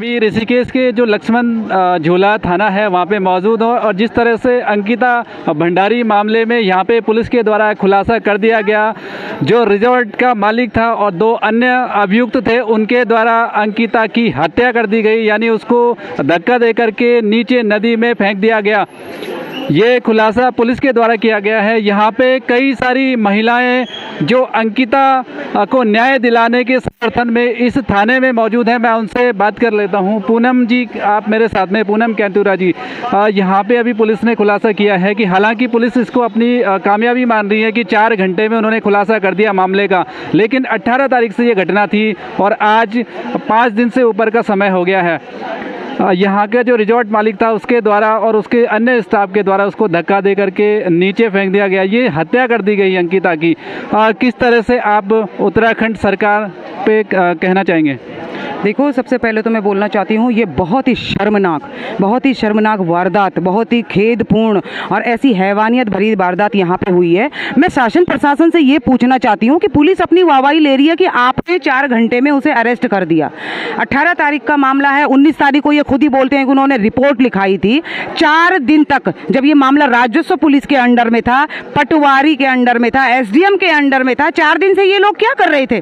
अभी ऋषिकेश के जो लक्ष्मण झूला थाना है वहाँ पे मौजूद हो और जिस तरह से अंकिता भंडारी मामले में यहाँ पे पुलिस के द्वारा खुलासा कर दिया गया, जो रिजॉर्ट का मालिक था और 2 अन्य अभियुक्त थे उनके द्वारा अंकिता की हत्या कर दी गई, यानी उसको धक्का देकर के नीचे नदी में फेंक दिया गया। ये खुलासा पुलिस के द्वारा किया गया है। यहाँ पे कई सारी महिलाएं जो अंकिता को न्याय दिलाने के समर्थन में इस थाने में मौजूद हैं, मैं उनसे बात कर लेता हूँ। पूनम जी, आप मेरे साथ में, पूनम कैंतुरा जी, यहाँ पे अभी पुलिस ने खुलासा किया है कि हालांकि पुलिस इसको अपनी कामयाबी मान रही है कि 4 घंटे में उन्होंने खुलासा कर दिया मामले का, लेकिन 18 तारीख से ये घटना थी और आज 5 दिन से ऊपर का समय हो गया है। यहाँ का जो रिजॉर्ट मालिक था उसके द्वारा और उसके अन्य स्टाफ के द्वारा उसको धक्का दे करके नीचे फेंक दिया गया, ये हत्या कर दी गई अंकिता की। किस तरह से आप उत्तराखंड सरकार पे कहना चाहेंगे? देखो, सबसे पहले तो मैं बोलना चाहती हूँ, ये बहुत ही शर्मनाक वारदात, बहुत ही खेदपूर्ण और ऐसी हैवानियत भरी वारदात यहाँ पे हुई है। मैं शासन प्रशासन से ये पूछना चाहती हूँ कि पुलिस अपनी वाहवाही ले रही है कि आपने 4 घंटे में उसे अरेस्ट कर दिया। 18 तारीख का मामला है, 19 तारीख को ये खुद ही बोलते हैं कि उन्होंने रिपोर्ट लिखाई थी। 4 दिन तक जब ये मामला राजस्व पुलिस के अंडर में था, पटवारी के अंडर में था, SDM के अंडर में था, 4 दिन से ये लोग क्या कर रहे थे?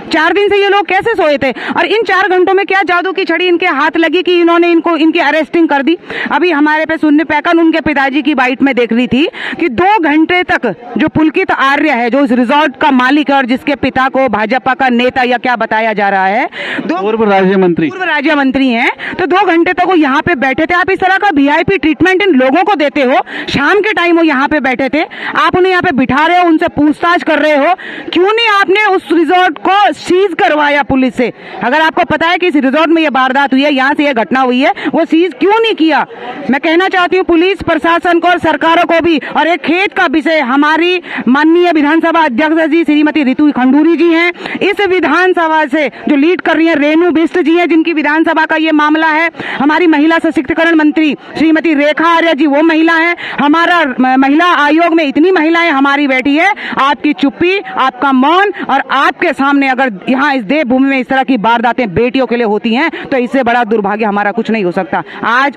4 दिन से ये लोग कैसे सोए थे? और इन 4 घंटों में क्या जादू की छड़ी इनके हाथ लगी कि इन्होंने इनकी अरेस्टिंग कर दी? अभी हमारे पे सुनने पैकन उनके पिताजी की बाइट में देख रही थी कि 2 घंटे तक जो पुलकित आर्य है, जो इस रिजॉर्ट का मालिक है और जिसके पिता को भाजपा का नेता या क्या बताया जा रहा है, पूर्व राज्य मंत्री हैं, तो 2 घंटे तक वो यहाँ पे बैठे थे। आप इस तरह का VIP ट्रीटमेंट इन लोगों को देते हो? शाम के टाइम वो यहाँ पे बैठे थे, आप उन्हें यहाँ पे बिठा रहे हो, उनसे पूछताछ कर रहे हो, क्यों नहीं आपने उस रिजॉर्ट को सीज करवाया पुलिस से? अगर आपको पता है कि इस रिजॉर्ट में ये वारदात हुई है, यहाँ से ये घटना हुई है, वो सीज क्यों नहीं किया? मैं कहना चाहती हूँ पुलिस प्रशासन को और सरकारों को भी। और एक खेत का विषय, हमारी माननीय विधानसभा अध्यक्ष जी श्रीमती ऋतु खंडूरी जी हैं, इस विधानसभा से जो लीड कर रही है रेणु बिष्ट जी हैं, जिनकी विधानसभा का ये मामला है। हमारी महिला सशक्तिकरण मंत्री श्रीमती रेखा आर्य जी, वो महिला है। हमारा महिला आयोग में इतनी महिलाएं हमारी बैठी है। आपकी चुप्पी, आपका मौन और आपके सामने अगर यहाँ इस देवभूमि में इस तरह की वारदातें बेटियों के लिए होती हैं तो इससे बड़ा दुर्भाग्य हमारा कुछ नहीं हो सकता। आज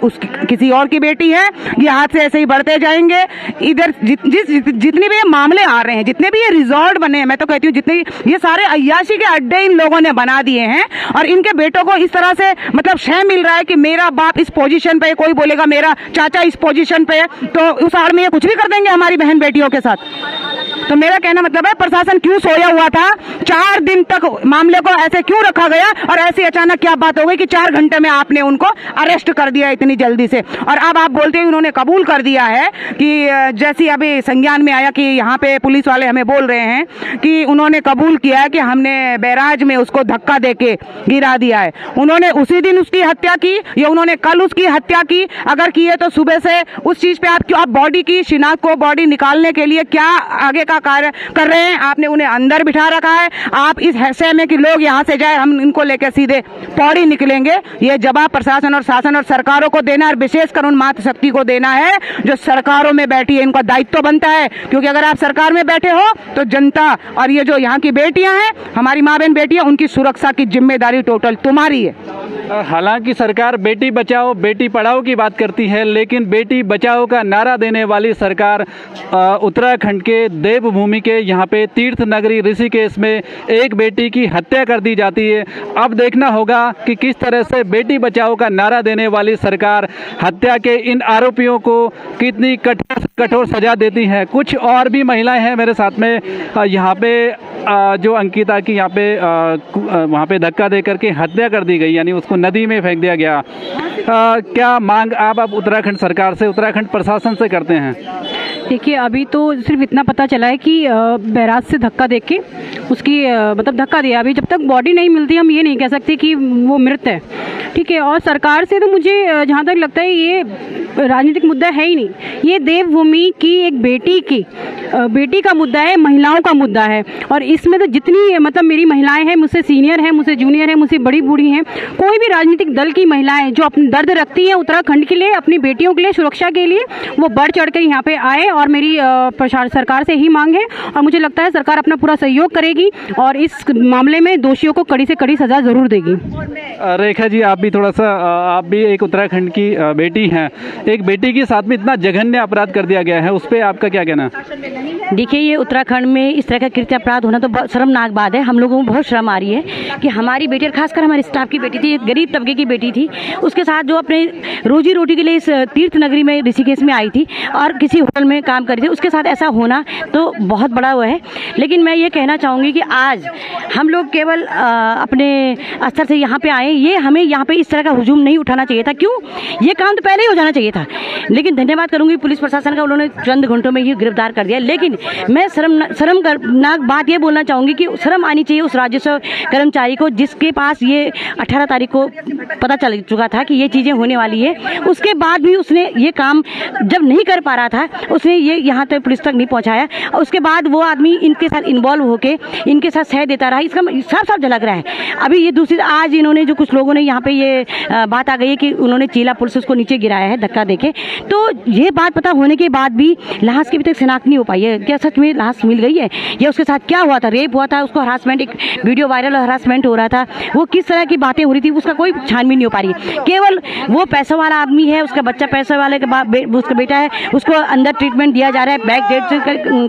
किसी और की बेटी है, ये हाथ से ऐसे ही बढ़ते जाएंगे। इधर जितने भी ये मामले आ रहे हैं, जितने भी ये रिजॉर्ट बने हैं, मैं तो कहती हूँ जितने ये सारे अय्याशी के अड्डे इन लोगों ने बना दिए हैं और इनके बेटों को इस तरह से मतलब शय मिल रहा है कि मेरा बाप इस पोजीशन पे, कोई बोलेगा मेरा चाचा इस पोजीशन पे है, तो उस आड़ में ये कुछ भी कर देंगे हमारी बहन बेटियों के साथ। तो मेरा कहना मतलब है, प्रशासन क्यों सोया हुआ था? 4 दिन तक मामले को ऐसे क्यों रखा गया और ऐसी अचानक क्या बात हो गई कि 4 घंटे में आपने उनको अरेस्ट कर दिया इतनी जल्दी से? और अब आप बोलते हैं उन्होंने कबूल कर दिया है कि जैसे अभी संज्ञान में आया कि यहाँ पे पुलिस वाले हमें बोल रहे हैं कि उन्होंने कबूल किया है कि हमने बैराज में उसको धक्का देके गिरा दिया है। उन्होंने उसी दिन उसकी हत्या की या उन्होंने कल उसकी हत्या की? अगर की है तो सुबह से उस चीज पे आप बॉडी की शिनाख्त को, बॉडी निकालने के लिए क्या आगे का कार्य कर रहे हैं? आपने उन्हें अंदर बिठा रखा है। आप इस हैसियत में कि लोग यहाँ से जाए, हम इनको लेकर सीधे पौड़ी निकलेंगे, ये जवाब प्रशासन और शासन और सरकारों को देना और विशेषकर उन मातृशक्ति को देना है जो सरकारों में बैठी है। इनका दायित्व बनता है, क्योंकि अगर आप सरकार में बैठे हो तो जनता और ये जो यहाँ की बेटियां हैं, हमारी माँ बहन बेटियां, उनकी सुरक्षा की जिम्मेदारी टोटल तुम्हारी है। हालांकि सरकार बेटी बचाओ बेटी पढ़ाओ की बात करती है, लेकिन बेटी बचाओ का नारा देने वाली सरकार उत्तराखंड के देवभूमि के यहाँ पे तीर्थ नगरी ऋषिकेश में एक बेटी की हत्या कर दी जाती है। अब देखना होगा कि किस तरह से बेटी बचाओ का नारा देने वाली सरकार हत्या के इन आरोपियों को कितनी कठोर सजा देती है। कुछ और भी महिलाएं हैं मेरे साथ में यहाँ पे, जो अंकिता की यहाँ पे वहाँ पे धक्का दे करके हत्या कर दी गई, यानी उसको नदी में फेंक दिया गया। क्या मांग आप उत्तराखंड सरकार से, उत्तराखंड प्रशासन से करते हैं? देखिए, अभी तो सिर्फ इतना पता चला है कि बैराज से धक्का देके उसकी मतलब धक्का दिया। अभी जब तक बॉडी नहीं मिलती हम ये नहीं कह सकते कि वो मृत है, ठीक है। और सरकार से तो मुझे जहाँ तक लगता है ये राजनीतिक मुद्दा है ही नहीं, ये देवभूमि की एक बेटी की बेटी का मुद्दा है, महिलाओं का मुद्दा है। और इसमें तो जितनी मतलब मेरी महिलाएं हैं, मुझसे सीनियर हैं, मुझसे जूनियर हैं, मुझसे बड़ी बूढ़ी हैं, कोई भी राजनीतिक दल की महिलाएं जो अपनी दर्द रखती हैं उत्तराखंड के लिए, अपनी बेटियों के लिए, सुरक्षा के लिए, वो बढ़ चढ़ कर यहाँ पे आए। और मेरी सरकार से ही मांग है और मुझे लगता है सरकार अपना पूरा सहयोग करेगी और इस मामले में दोषियों को कड़ी से कड़ी सजा जरूर देगी। रेखा जी, आप भी थोड़ा सा, आप भी एक उत्तराखंड की बेटी हैं, एक बेटी के साथ में इतना जघन्य अपराध कर दिया गया है, उस पर आपका क्या कहना है? देखिए, ये उत्तराखंड में इस तरह का कृत्य अपराध होना तो बहुत शर्मनाक बात है। हम लोगों को बहुत शर्म आ रही है कि हमारी बेटी, और खासकर हमारे स्टाफ की बेटी थी, एक गरीब तबके की बेटी थी, उसके साथ जो अपने रोजी रोटी के लिए इस तीर्थ नगरी में ऋषिकेश में आई थी और किसी होटल में काम कर रही थी, उसके साथ ऐसा होना तो बहुत बड़ा वो है। लेकिन मैं ये कहना चाहूँगी कि आज हम लोग केवल अपने स्तर से यहाँ पे आए, ये हमें यहाँ पे इस तरह का हुजूम नहीं उठाना चाहिए था। क्यों? ये काम तो पहले ही हो जाना चाहिए था। लेकिन धन्यवाद करूँगी पुलिस प्रशासन का, उन्होंने चंद घंटों में ही गिरफ्तार कर दिया। लेकिन मैं शर्मनाक बात ये बोलना चाहूँगी कि शर्म आनी चाहिए उस राजस्व कर्मचारी को जिसके पास ये 18 तारीख को पता चल चुका था कि ये चीज़ें होने वाली है। उसके बाद भी उसने ये काम जब नहीं कर पा रहा था, उसने ये यहाँ तक पुलिस तक नहीं पहुँचाया। और उसके बाद वो आदमी इनके साथ इन्वॉल्व होके इनके साथ सह देता रहा। इसका साफ साफ झलक रहा है। अभी ये दूसरी, आज इन्होंने जो कुछ लोगों ने यहाँ पे ये बात आ गई है कि उन्होंने चीला पुलिस उसको नीचे गिराया है धक्का देके, तो ये बात पता होने के बाद भी लाश की अभी तक शिनाख्त नहीं हो पाई है। क्या सच में लाश मिल गई है या उसके साथ क्या हुआ था? रेप हुआ था, उसको हरासमेंट, एक वीडियो वायरल हरासमेंट हो रहा था, वो किस तरह की बातें हो रही थी, उसका कोई छानबीन नहीं हो पा रही है। केवल वो पैसा वाला आदमी है, उसका बच्चा पैसे वाले के उसका बेटा है, उसको अंदर ट्रीटमेंट दिया जा रहा है, बैक डेट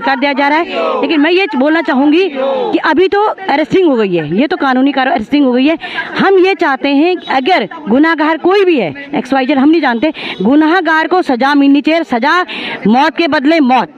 कर दिया जा रहा है। लेकिन मैं ये बोलना चाहूँगी कि अभी तो अरेस्टिंग हो गई है, ये तो कानूनी कार्रवाई अरेस्टिंग हो गई है। हम ये चाहते हैं कि अगर गुनाहगार कोई भी है, XYZ हम नहीं जानते, गुनाहगार को सजा मिलनी चाहिए। सजा मौत के बदले मौत,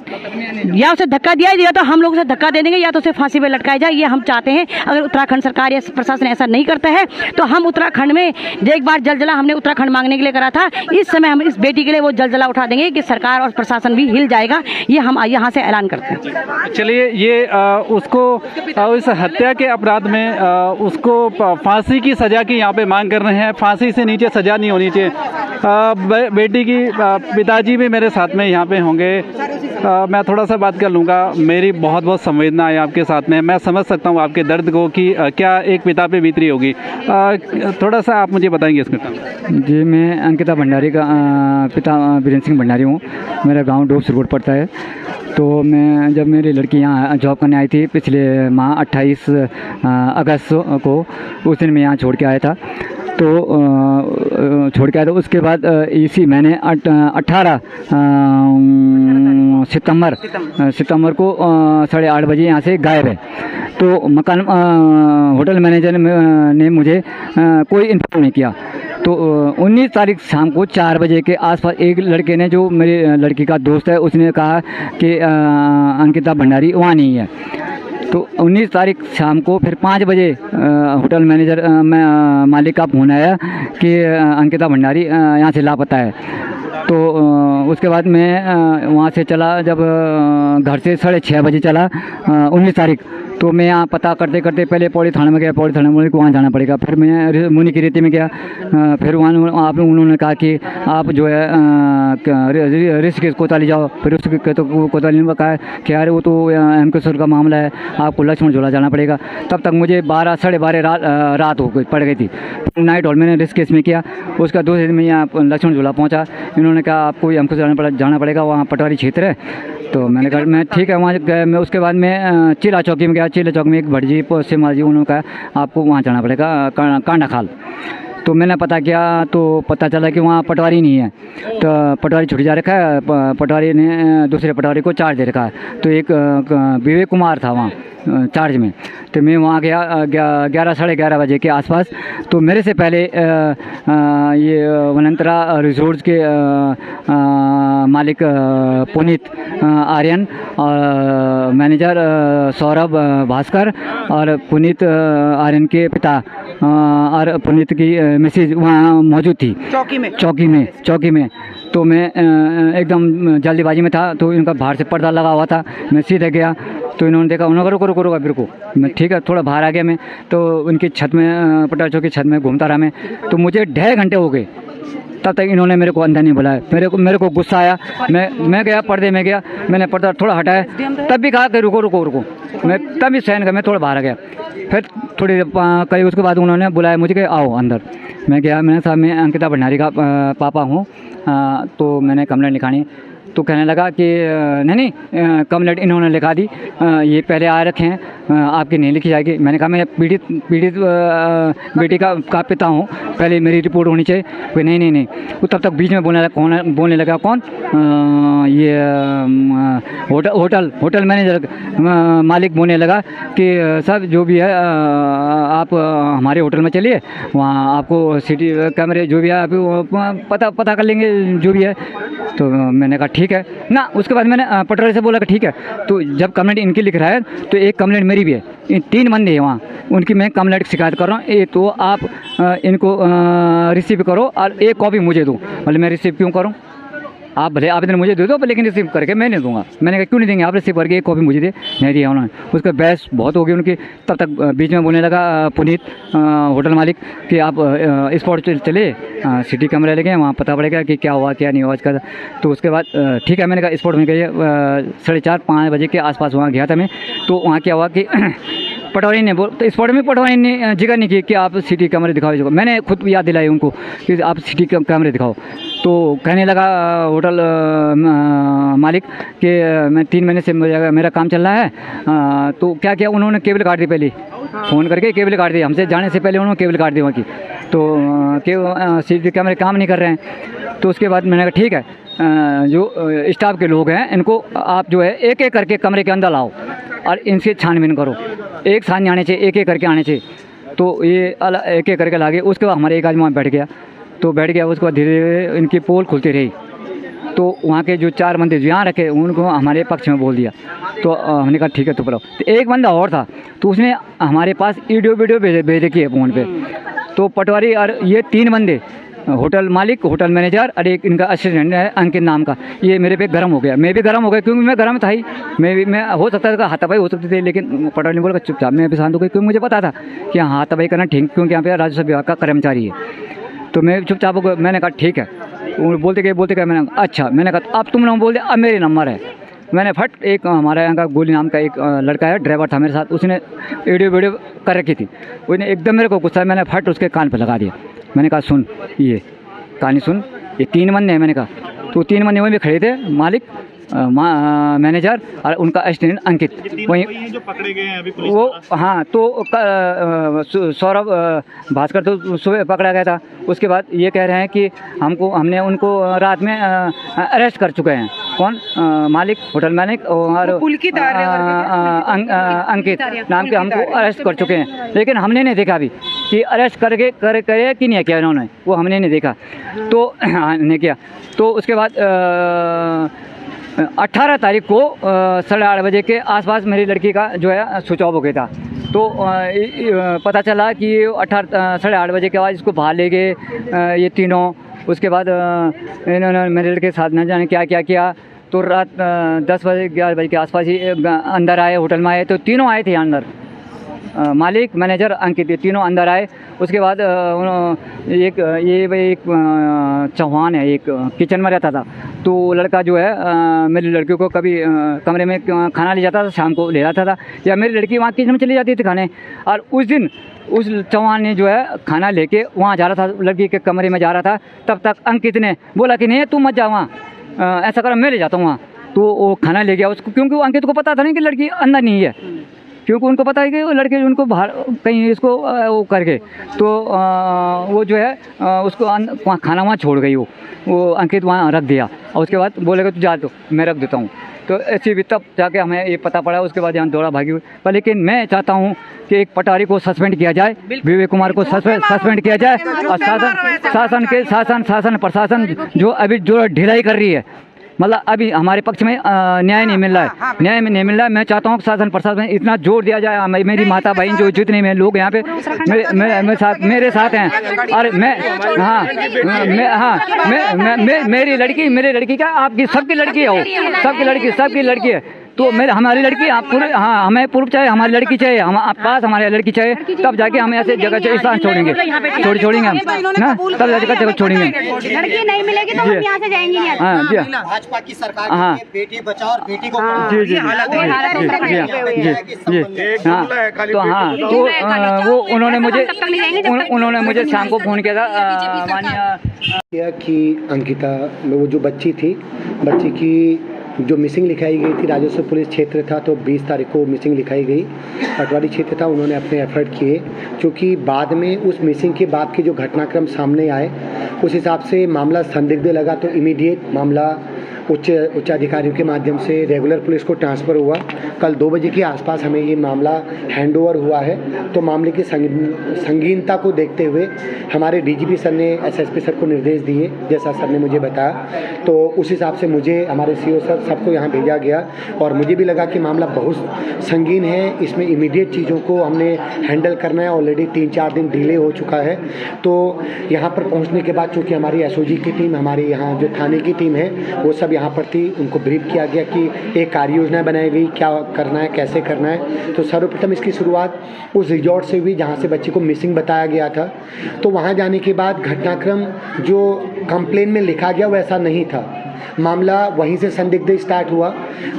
या उसे धक्का दिया दिया तो हम लोग उसे धक्का दे देंगे, या तो उसे फांसी पे लटकाया जाए, ये हम चाहते हैं। अगर उत्तराखंड सरकार या प्रशासन ऐसा नहीं करता है तो हम उत्तराखंड में एक बार जलजला हमने उत्तराखंड मांगने के लिए करा था, इस समय हम इस बेटी के लिए वो जलजला उठा देंगे कि सरकार और प्रशासन भी हिल जाएगा। ये हम यहाँ से ऐलान करते हैं। चलिए, ये उसको इस हत्या के अपराध में उसको फांसी की सजा की यहाँ पे मांग कर रहे हैं। फांसी से नीचे सजा नहीं होनी चाहिए। बेटी की पिताजी भी मेरे साथ में यहाँ पे होंगे, मैं थोड़ा सा बात कर लूँगा। मेरी बहुत बहुत संवेदना है आपके साथ में, मैं समझ सकता हूँ आपके दर्द को कि क्या एक पिता पे बीत रही होगी। थोड़ा सा आप मुझे बताएंगे इसमें। जी, मैं अंकिता भंडारी का पिता वीरेंद्र सिंह भंडारी हूँ। मेरा गांव डोब सिरकोट पड़ता है। तो मैं जब मेरी लड़की यहाँ जॉब करने आई थी पिछले माह 28 अगस्त को, उस दिन मैं यहाँ छोड़ के आया था। तो छोड़ के आया था। उसके बाद इसी मैंने 18 सितंबर को 8:30 बजे यहाँ से गायब है। तो मकान होटल मैनेजर ने मुझे कोई इन्फॉर्म नहीं किया। तो 19 तारीख शाम को 4 बजे के आसपास एक लड़के ने, जो मेरी लड़की का दोस्त है, उसने कहा कि अंकिता भंडारी वहाँ नहीं है। तो 19 तारीख शाम को फिर 5 बजे होटल मैनेजर मालिक का फोन आया कि अंकिता भंडारी यहाँ से लापता है। तो उसके बाद मैं वहाँ से चला, जब घर से 6:30 बजे चला 19 तारीख। तो मैं यहाँ पता करते करते पहले पौड़ी थाने में गया। पौड़ी थाने में वहाँ जाना पड़ेगा। फिर मैं मुनि की रेती में गया। फिर वहाँ उन्होंने कहा कि आप जो है ऋषिकेश कोतवाली जाओ। फिर उसके तो कोतवाली ने कहा कि यार वो तो MK का मामला है, आपको लक्ष्मण झूला जाना पड़ेगा। तब तक मुझे 12 साढ़े 12 रात हो गई, पड़ गई थी। नाइट हॉल मैंने ऋषिकेश में किया। उसका दूसरे दिन में यहाँ लक्ष्मण झूला पहुँचा। इन्होंने कहा आपको MK जाना पड़ेगा, वहाँ पटवारी क्षेत्र है। तो मैंने कहा मैं ठीक है, वहाँ गया मैं। उसके बाद मैं चिला चौकी में गया। चिला चौक में एक भटजी सिमा जी, उन्होंने कहा आपको वहाँ जाना पड़ेगा कांडाखाल। तो मैंने पता किया तो पता चला कि वहाँ पटवारी नहीं है। तो पटवारी छुट्टी जा रखा है। पटवारी ने दूसरे पटवारी को चार्ज दे रखा है। तो एक विवेक कुमार था वहाँ चार्ज में। तो मैं वहाँ गया 11 साढ़े 11 बजे के आसपास। तो मेरे से पहले ये वनंतरा रिजोर्ट्स के मालिक पुनीत आर्यन और मैनेजर सौरभ भास्कर और पुनीत आर्यन के पिता और पुनीत की मिसेज वहाँ मौजूद थी चौकी में। तो मैं एकदम जल्दीबाजी में था। तो इनका बाहर से पर्दा लगा हुआ था। मैं सीधे गया तो इन्होंने देखा, उन्होंने रुको मेरे को। मैं ठीक है, थोड़ा बाहर आ गया मैं। तो उनकी छत में, पटार चौक की छत में घूमता रहा मैं। तो मुझे 1.5 घंटे हो गए तब तक इन्होंने मेरे को अंदर नहीं बुलाया। मेरे को गुस्सा आया, मैं गया पर्दे में गया, मैंने पर्दा थोड़ा हटाया, तब भी कहा कि रुको रुको रुको, मैं तब भी सहन कर मैं थोड़ा बाहर आ गया। फिर थोड़ी करीब उसके बाद उन्होंने बुलाया मुझे कि आओ अंदर। मैं गया, मैंने साहब मैं अंकिता भंडारी का पापा हूँ, तो मैंने कंप्लेंट लिखानी। तो कहने लगा कि नहीं कंप्लेंट इन्होंने लिखा दी, ये पहले आ रखे हैं, आपकी नहीं लिखी जाएगी। मैंने कहा मैं पीड़ित बेटी का पिता हूँ, पहले मेरी रिपोर्ट होनी चाहिए। कोई नहीं वो तब तक बीच में बोलने लगा कौन, ये होटल मैनेजर मालिक बोलने लगा कि सर जो भी है आप हमारे होटल में चलिए, वहाँ आपको सिटी कैमरे जो भी है आप पता कर लेंगे जो भी है। तो मैंने कहा ठीक है ना। उसके बाद मैंने पटवारी से बोला कि ठीक है। तो जब कंप्लेंट इनकी लिख रहा है तो एक कंप्लेंट मेरी भी है, इन 3 बंदे हैं वहाँ, उनकी मैं कंप्लेंट शिकायत कर रहा हूँ। ये तो आप इनको रिसीव करो और एक कॉपी मुझे दो। मतलब मैं रिसीव क्यों करूँ, आप भले आवेदन मुझे दे दो पर लेकिन रिसीव करके मैं नहीं दूंगा। मैंने कहा क्यों नहीं देंगे, आप रिसीव करके एक कॉपी मुझे दे, नहीं दिया उन्होंने। उसका बहस बहुत हो गई उनकी। तब तक बीच में बोलने लगा पुनीत होटल मालिक कि आप स्पॉट चले, सिटी कैमरा लेके वहाँ पता पड़ेगा कि क्या हुआ क्या नहीं हुआ इसका। तो उसके बाद ठीक है, मैंने कहा स्पॉट में गए 4:30-5 बजे के आसपास वहाँ गया था मैं। तो वहाँ क्या हुआ कि पटवारी ने तो स्पॉट में पटवारी ने जिक्र नहीं किया कि आप सिटी कैमरे दिखाओ। मैंने खुद याद दिलाई उनको कि आप सिटी कैमरे दिखाओ। तो कहने लगा होटल मालिक कि मैं 3 महीने से मेरा काम चल रहा है। तो क्या किया उन्होंने, केबल काट दी, पहले फ़ोन करके केबल काट दी, हमसे जाने से पहले उन्होंने केबल काट दी वहाँ की। तो सिटी कैमरे काम नहीं कर रहे हैं। तो उसके बाद मैंने कहा ठीक है, जो स्टाफ के लोग हैं इनको आप जो है एक एक करके कमरे के अंदर लाओ और इनसे छानबीन करो, एक साथ नहीं आने चाहिए, एक एक करके आने चाहिए। तो ये एक एक करके लागे। उसके बाद हमारे एक आदमी वहाँ बैठ गया। तो बैठ गया, उसके बाद धीरे धीरे इनकी पोल खुलती रही। तो वहाँ के जो 4 बंदे जो यहाँ रखे उनको हमारे पक्ष में बोल दिया। तो हमने कहा ठीक है तो बुलाओ। तो एक बंदा और था, तो उसने हमारे पास वीडियो भेज रखी है फ़ोन पे। तो पटवारी और ये 3 बंदे, होटल मालिक, होटल मैनेजर और एक इनका असिस्टेंट है अंकित नाम का, ये मेरे पे गर्म हो गया। मैं भी गर्म हो गया क्योंकि मैं गर्म था ही। मैं हो सकता था हाथापाई हो सकती थी, लेकिन पटवारी ने बोला चुपचाप। मैं भी शांत हो गई क्योंकि मुझे पता था कि हाथापाई करना ठीक, क्योंकि यहाँ पे राजस्व विभाग का कर्मचारी है। तो मैं चुपचाप हो गया। मैंने कहा ठीक है। बोलते गए मैंने अच्छा, मैंने कहा अब तुम लोग बोल दे, अब मेरे नंबर है। मैंने फट, एक हमारे यहाँ का गोली नाम का एक लड़का है, ड्राइवर था मेरे साथ, उसने वीडियो कर रखी थी। उसने एकदम मेरे को गुस्सा, मैंने फट उसके कान पर लगा दिया। मैंने कहा सुन, ये कहानी सुन, ये 3 बंदे हैं। मैंने कहा तो 3 बंदे वहीं पे खड़े थे, मालिक, मैनेजर और उनका असिस्टेंट अंकित। वहीं जो पकड़े गए हैं अभी पुलिस वो, हाँ, तो सौरभ भास्कर तो सुबह पकड़ा गया था। उसके बाद ये कह रहे हैं कि हमने उनको रात में अरेस्ट कर चुके हैं। कौन, मालिक, होटल मालिक और अंकित नाम के हमको अरेस्ट कर चुके हैं। लेकिन हमने नहीं देखा अभी कि अरेस्ट करे कि नहीं किया इन्होंने, वो हमने नहीं देखा। तो नहीं किया। तो उसके बाद 18 तारीख को 8:30 बजे के आसपास मेरी लड़की का जो है स्विच ऑफ हो गया था। तो पता चला कि 8:30 बजे के बाद इसको बाहर ले गए ये तीनों। उसके बाद इन्होंने मेरे लड़के के साथ न जाने क्या किया। तो रात 10 बजे 11 बजे के आसपास ही अंदर आए, होटल में आए। तो तीनों आए थे अंदर, मालिक, मैनेजर, अंकित, ये तीनों अंदर आए। उसके बाद एक चौहान है, एक किचन में रहता था। तो लड़का जो है मेरी लड़की को कभी कमरे में खाना ले जाता था, शाम को ले जाता था, या मेरी लड़की वहाँ किचन में चली जाती थी खाने। और उस दिन उस चौहान ने जो है खाना लेके वहाँ जा रहा था, लड़की के कमरे में जा रहा था। तब तक अंकित ने बोला कि नहीं तुम मत जा वहाँ, ऐसा करो मैं ले जाता हूँ वहाँ। तो वो खाना ले गया उसको, क्योंकि अंकित को पता था नहीं कि लड़की अंदर नहीं है, क्योंकि उनको पता है कि वो लड़के उनको बाहर कहीं इसको वो करके। तो वो जो है उसको वहाँ खाना वहाँ छोड़ गई, वो अंकित वहाँ रख दिया। और उसके बाद बोलेगा तू जा, तो मैं रख देता हूँ। तो ऐसी भी तब जाके हमें ये पता पड़ा। उसके बाद यहाँ दौड़ा भागी हुई। पर लेकिन मैं चाहता हूँ कि एक पटवारी को सस्पेंड किया जाए, विवेक कुमार को सस्पेंड किया जाए। और शासन प्रशासन जो अभी जो ढिलाई कर रही है, मतलब अभी हमारे पक्ष में न्याय नहीं मिल रहा है, न्याय में नहीं मिल रहा है। मैं चाहता हूँ शासन प्रशासन में इतना जोर दिया जाए। मेरी माता बहन जो जितने में लोग यहाँ पे मेरे साथ हैं, और मेरी लड़की का आपकी सबकी लड़की है, सबकी लड़की है। तो मेरे हमारी लड़की पूरे हाँ हमें प्रूफ चाहिए, हमारी लड़की चाहिए, हम पास हमारी लड़की चाहिए, तब जाके हम ऐसे जगह से स्थान छोड़ेंगे छोड़ेंगे हम ना, तब जाके जगह छोड़ेंगे। लड़की नहीं मिलेगी तो हम यहाँ से जाएंगे नहीं। हाँ जी भाजपा की सरकार हाँ बेटी बचाओ और बेटी को जी जी जी हाँ तो हाँ तो वो उन्होंने मुझे शाम को फ़ोन किया था किया कि अंकिता वो जो बच्ची थी, बच्ची की जो मिसिंग लिखाई गई थी, राजस्व पुलिस क्षेत्र था तो 20 तारीख को मिसिंग लिखाई गई। पटवारी क्षेत्र था, उन्होंने अपने एफर्ट किए, क्योंकि बाद में उस मिसिंग के बाद के जो घटनाक्रम सामने आए उस हिसाब से मामला संदिग्ध लगा, तो इमीडिएट मामला उच्च अधिकारियों के माध्यम से रेगुलर पुलिस को ट्रांसफ़र हुआ। कल 2 बजे के आसपास हमें ये मामला हैंडओवर हुआ है। तो मामले की संगीनता को देखते हुए हमारे डीजीपी सर ने एसएसपी सर को निर्देश दिए, जैसा सर ने मुझे बताया, तो उस हिसाब से मुझे हमारे सीओ सर सबको यहाँ भेजा गया और मुझे भी लगा कि मामला बहुत संगीन है, इसमें इमीडिएट चीज़ों को हमने हैंडल करना है। ऑलरेडी 3-4 दिन डिले हो चुका है। तो यहाँ पर पहुँचने के बाद चूँकि हमारी एसओजी की टीम, हमारी यहाँ जो थाने की टीम है, वो सब यहाँ पर थी, उनको ब्रीफ किया गया कि एक कार्य योजना बनाई गई, क्या करना है, कैसे करना है। तो सर्वप्रथम इसकी शुरुआत उस रिजॉर्ट से हुई जहाँ से बच्चे को मिसिंग बताया गया था। तो वहाँ जाने के बाद घटनाक्रम जो कंप्लेन में लिखा गया वैसा नहीं था। मामला वहीं से संदिग्ध स्टार्ट हुआ।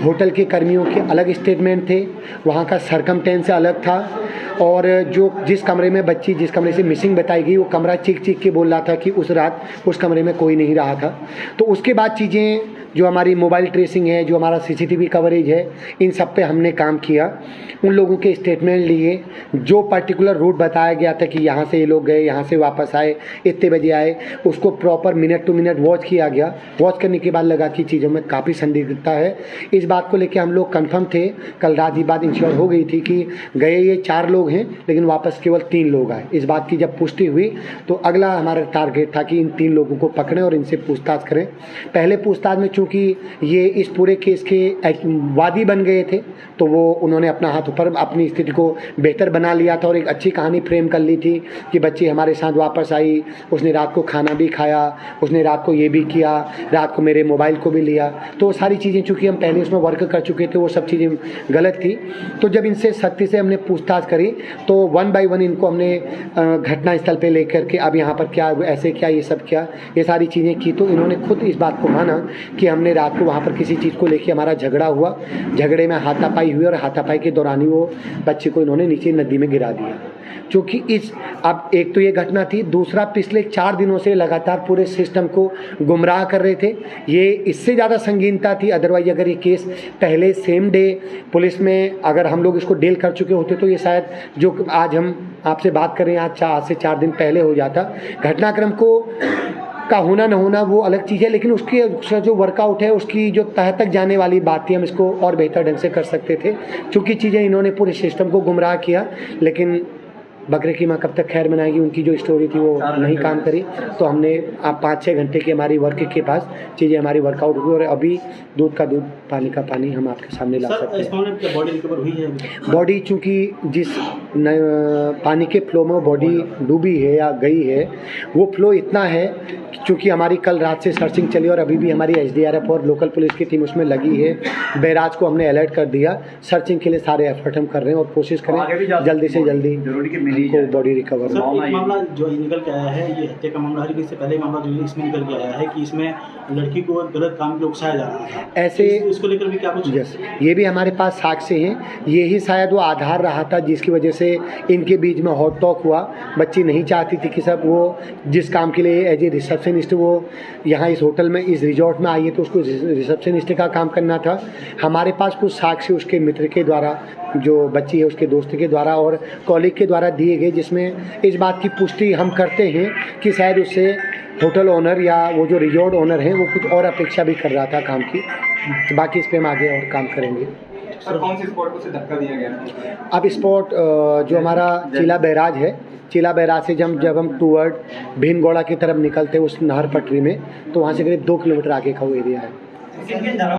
होटल के कर्मियों के अलग स्टेटमेंट थे, वहाँ का सरकमटेंस अलग था, और जिस कमरे में बच्ची, जिस कमरे से मिसिंग बताई गई, वो कमरा चीख के बोल रहा था कि उस रात उस कमरे में कोई नहीं रहा था। तो उसके बाद चीज़ें, जो हमारी मोबाइल ट्रेसिंग है, जो हमारा सीसीटीवी कवरेज है, इन सब पे हमने काम किया। उन लोगों के स्टेटमेंट लिए, जो पर्टिकुलर रूट बताया गया था कि यहाँ से ये लोग गए, यहाँ से वापस आए, इतने बजे आए, उसको proper minute to minute watch किया गया। वॉच करने के बाद लगा कि चीज़ों में काफ़ी संदिग्धता है। इस बात को लेकर हम लोग कन्फर्म थे। कल रात ये बात इंश्योर हो गई थी कि गए ये 4 लोग हैं, लेकिन वापस केवल 3 लोग आए। इस बात की जब पुष्टि हुई तो अगला हमारा टारगेट था कि इन 3 लोगों को पकड़ें और इनसे पूछताछ करें। पहले पूछताछ में चूँकि ये इस पूरे केस के वादी बन गए थे, तो वो उन्होंने अपना हाथ ऊपर अपनी स्थिति को बेहतर बना लिया था और एक अच्छी कहानी फ्रेम कर ली थी कि बच्ची हमारे साथ वापस आई, उसने रात को खाना भी खाया, उसने रात को ये भी किया, रात को मेरे मोबाइल को भी लिया। तो सारी चीज़ें चूँकि हम पहले उसमें वर्क कर चुके थे, वो सब चीज़ें गलत थी। तो जब इनसे सख्ती से हमने पूछताछ करी तो 1 बाय 1 इनको हमने घटना स्थल पे लेकर के, अब यहाँ पर क्या ऐसे क्या, ये सब क्या, ये सारी चीज़ें की। तो इन्होंने खुद इस बात को माना कि हमने रात को वहाँ पर किसी चीज़ को लेके हमारा झगड़ा हुआ, झगड़े में हाथापाई हुई और हाथापाई के दौरान ही वो बच्चे को इन्होंने नीचे नदी में गिरा दिया। क्योंकि अब एक तो ये घटना थी, दूसरा पिछले 4 दिनों से लगातार पूरे सिस्टम को गुमराह कर रहे थे। ये इससे ज़्यादा संगीनता थी। अदरवाइज अगर ये केस पहले सेम डे पुलिस में अगर हम लोग इसको डील कर चुके होते तो ये शायद जो आज हम आपसे बात कर रहे हैं, आज से 4 दिन पहले हो जाता। घटनाक्रम का होना न होना वो अलग चीज़ है, लेकिन उसका जो वर्कआउट है, उसकी जो तह तक जाने वाली बात थी, हम इसको और बेहतर ढंग से कर सकते थे। चूँकि चीज़ें इन्होंने पूरे सिस्टम को गुमराह किया, लेकिन बकरे की माँ कब तक खैर मनाएगी, उनकी जो स्टोरी थी वो नहीं काम करी। तो हमने आप 5-6 घंटे की हमारी वर्क के पास चीज़ें हमारी वर्कआउट हुई और अभी दूध का दूध पानी का पानी हम आपके सामने ला सकते हैं। बॉडी रिकवर हुई है? बॉडी चूँकि जिस पानी के फ्लो में बॉडी डूबी है या गई है, वो फ्लो इतना है चूँकि हमारी कल रात से सर्चिंग चली और अभी भी हमारी एसडीआरएफ और लोकल पुलिस की टीम उसमें लगी है। बैराज को हमने अलर्ट कर दिया। सर्चिंग के लिए सारे एफर्ट हम कर रहे हैं और कोशिश करें जल्दी से जल्दी को बॉडी रिकवर। मामला जो निकल के आया है, ये हत्या का मामला है, इससे पहले मामला जो इसमें निकल के आया है कि इसमें लड़की को गलत काम के उकसाया जा रहा है, ऐसे इसको लेकर भी क्या कुछ? यस, ये भी हमारे पास साक्ष्य हैं। यही शायद वो आधार रहा था जिसकी वजह से इनके बीच में हॉट टॉक हुआ। बच्ची नहीं चाहती थी कि सब वो जिस काम के लिए एज ए रिसेप्शनिस्ट वो यहाँ इस होटल में, इस रिजॉर्ट में आई है, तो उसको रिसेप्शनिस्ट का काम करना था। हमारे पास कुछ साक्ष्य उसके मित्र के द्वारा, जो बच्ची है उसके दोस्त के द्वारा और कॉलीग के द्वारा दिए गए, जिसमें इस बात की पुष्टि हम करते हैं कि शायद उससे होटल ओनर या वो जो रिजॉर्ट ओनर है वो कुछ और अपेक्षा भी कर रहा था काम की। तो बाकी इस पर हम आगे और काम करेंगे। सर, कौन सी स्पॉट को से धक्का दिया गया? अब स्पॉट जो हमारा चिला बैराज है, चिला बैराज से जब हम टूवर्ड भीमगौड़ा की तरफ निकलते उस नहर पटरी में, तो वहाँ से करीब 2 किलोमीटर आगे का वो एरिया है।